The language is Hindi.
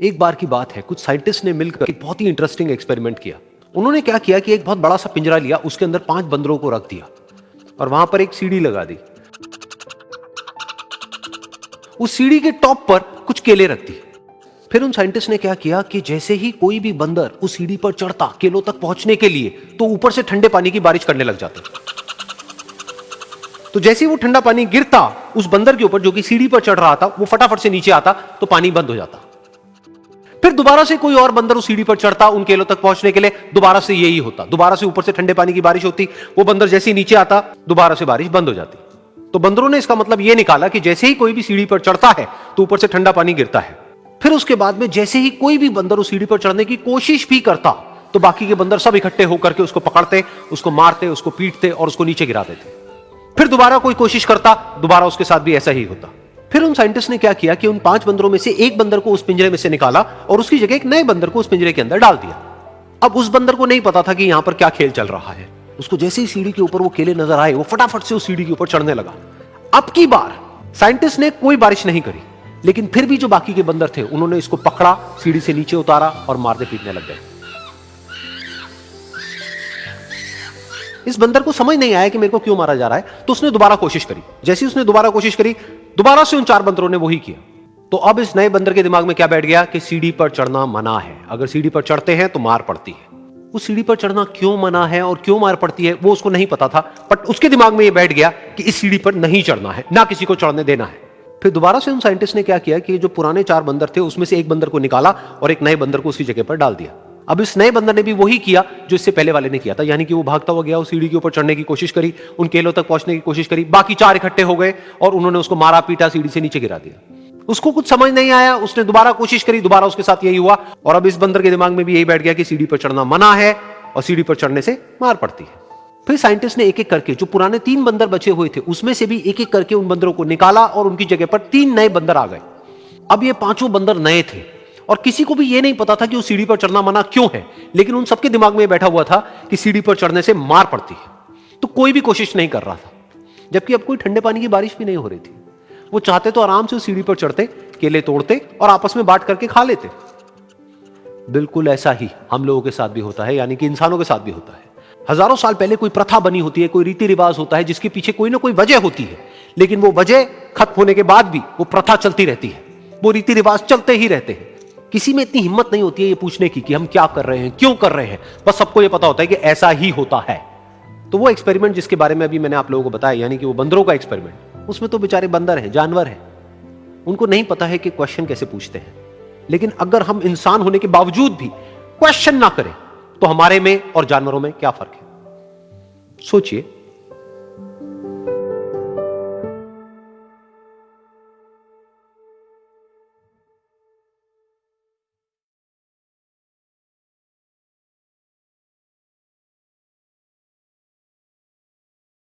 एक बार की बात है, कुछ साइंटिस्ट ने मिलकर एक बहुत ही इंटरेस्टिंग एक्सपेरिमेंट किया। उन्होंने क्या किया कि एक बहुत बड़ा सा पिंजरा लिया, उसके अंदर 5 बंदरों को रख दिया और वहां पर एक सीढ़ी लगा दी। उस सीढ़ी के टॉप पर कुछ केले रख दिए। फिर उन साइंटिस्ट ने क्या किया कि जैसे ही कोई भी बंदर उस सीढ़ी पर चढ़ता केलों तक पहुंचने के लिए, तो ऊपर से ठंडे पानी की बारिश करने लग जाते। तो जैसे ही वो ठंडा पानी गिरता उस बंदर के ऊपर जो कि सीढ़ी पर चढ़ रहा था, वो फटाफट से नीचे आता तो पानी बंद हो जाता। फिर दोबारा से कोई और बंदर उस सीढ़ी पर चढ़ता उन केलों तक पहुंचने के लिए, दोबारा से यही होता। दोबारा से ऊपर से ठंडे पानी की बारिश होती, वो बंदर जैसे ही नीचे आता दोबारा से बारिश बंद हो जाती। तो बंदरों ने इसका मतलब यह निकाला कि जैसे ही कोई भी सीढ़ी पर चढ़ता है तो ऊपर से ठंडा पानी गिरता है। फिर उसके बाद में जैसे ही कोई भी बंदर उस सीढ़ी पर चढ़ने की कोशिश भी करता तो बाकी के बंदर सब इकट्ठे होकर के उसको पकड़ते, उसको मारते, उसको पीटते और उसको नीचे गिरा देते। फिर दोबारा कोई कोशिश करता, दोबारा उसके साथ भी ऐसा ही होता। फिर उन साइंटिस्ट ने क्या किया कि उन 5 बंदरों में से एक बंदर को उस पिंजरे में से निकाला और उसकी जगह एक नए बंदर को उस पिंजरे के अंदर डाल दिया। अब उस बंदर को नहीं पता था कि यहां पर क्या खेल चल रहा है। उसको जैसे ही सीढ़ी के ऊपर वो केले नजर आए, वो फटाफट से उस सीढ़ी के ऊपर चढ़ने लगा। अब की बार साइंटिस्ट ने कोई बारिश नहीं करी, लेकिन फिर भी जो बाकी के बंदर थे उन्होंने इसको पकड़ा, सीढ़ी से नीचे उतारा और मारने पीटने लग गए। इस बंदर को समझ नहीं आया कि मेरे को क्यों मारा जा रहा है, तो उसने दोबारा कोशिश करी। जैसे उसने दोबारा कोशिश करी, दोबारा से उन 4 बंदरों ने वही किया। तो अब इस नए बंदर के दिमाग में क्या बैठ गया कि सीढ़ी पर चढ़ना मना है, अगर सीढ़ी पर चढ़ते हैं तो मार पड़ती है। उस सीढ़ी पर चढ़ना क्यों मना है और क्यों मार पड़ती है वो उसको नहीं पता था, बट उसके दिमाग में यह बैठ गया कि इस सीढ़ी पर नहीं चढ़ना है, ना किसी को चढ़ने देना है। फिर दोबारा से उन साइंटिस्ट ने क्या किया कि जो पुराने 4 बंदर थे उसमें से एक बंदर को निकाला और एक नए बंदर को उसी जगह पर डाल दिया। अब इस नए बंदर ने भी वही किया जो इससे पहले वाले ने किया था, यानी कि वो भागता हुआ गया, उस सीढ़ी के ऊपर चढ़ने की कोशिश करी, उन केलों तक पहुंचने की कोशिश करी। बाकी 4 इकट्ठे हो गए और उन्होंने उसको मारा पीटा, सीढ़ी से नीचे गिरा दिया। उसको कुछ समझ नहीं आया, उसने दोबारा कोशिश करी, दोबारा उसके साथ यही हुआ। और अब इस बंदर के दिमाग में भी यही बैठ गया कि सीढ़ी पर चढ़ना मना है और सीढ़ी पर चढ़ने से मार पड़ती है। फिर साइंटिस्ट ने एक एक करके जो पुराने 3 बंदर बचे हुए थे उसमें से भी एक एक करके उन बंदरों को निकाला और उनकी जगह पर 3 नए बंदर आ गए। अब ये 5 बंदर नए थे और किसी को भी ये नहीं पता था कि उस सीढ़ी पर चढ़ना मना क्यों है, लेकिन उन सबके दिमाग में बैठा हुआ था कि सीढ़ी पर चढ़ने से मार पड़ती है। तो कोई भी कोशिश नहीं कर रहा था, जबकि अब कोई ठंडे पानी की बारिश भी नहीं हो रही थी। वो चाहते तो आराम से उस सीढ़ी पर चढ़ते, केले तोड़ते और आपस में बांट करके खा लेते। बिल्कुल ऐसा ही हम लोगों के साथ भी होता है, यानी कि इंसानों के साथ भी होता है। हजारों साल पहले कोई प्रथा बनी होती है, कोई रीति रिवाज होता है जिसके पीछे कोई ना कोई वजह होती है, लेकिन वो वजह खत्म होने के बाद भी वो प्रथा चलती रहती है, वो रीति रिवाज चलते ही रहते हैं। किसी में इतनी हिम्मत नहीं होती है ये पूछने की कि हम क्या कर रहे हैं, क्यों कर रहे हैं, बस सबको ये पता होता है कि ऐसा ही होता है। तो वो एक्सपेरिमेंट जिसके बारे में अभी मैंने आप लोगों को बताया, यानी कि वो बंदरों का एक्सपेरिमेंट, उसमें तो बेचारे बंदर हैं, जानवर हैं, उनको नहीं पता है कि क्वेश्चन कैसे पूछते हैं। लेकिन अगर हम इंसान होने के बावजूद भी क्वेश्चन ना करें तो हमारे में और जानवरों में क्या फर्क है, सोचिए।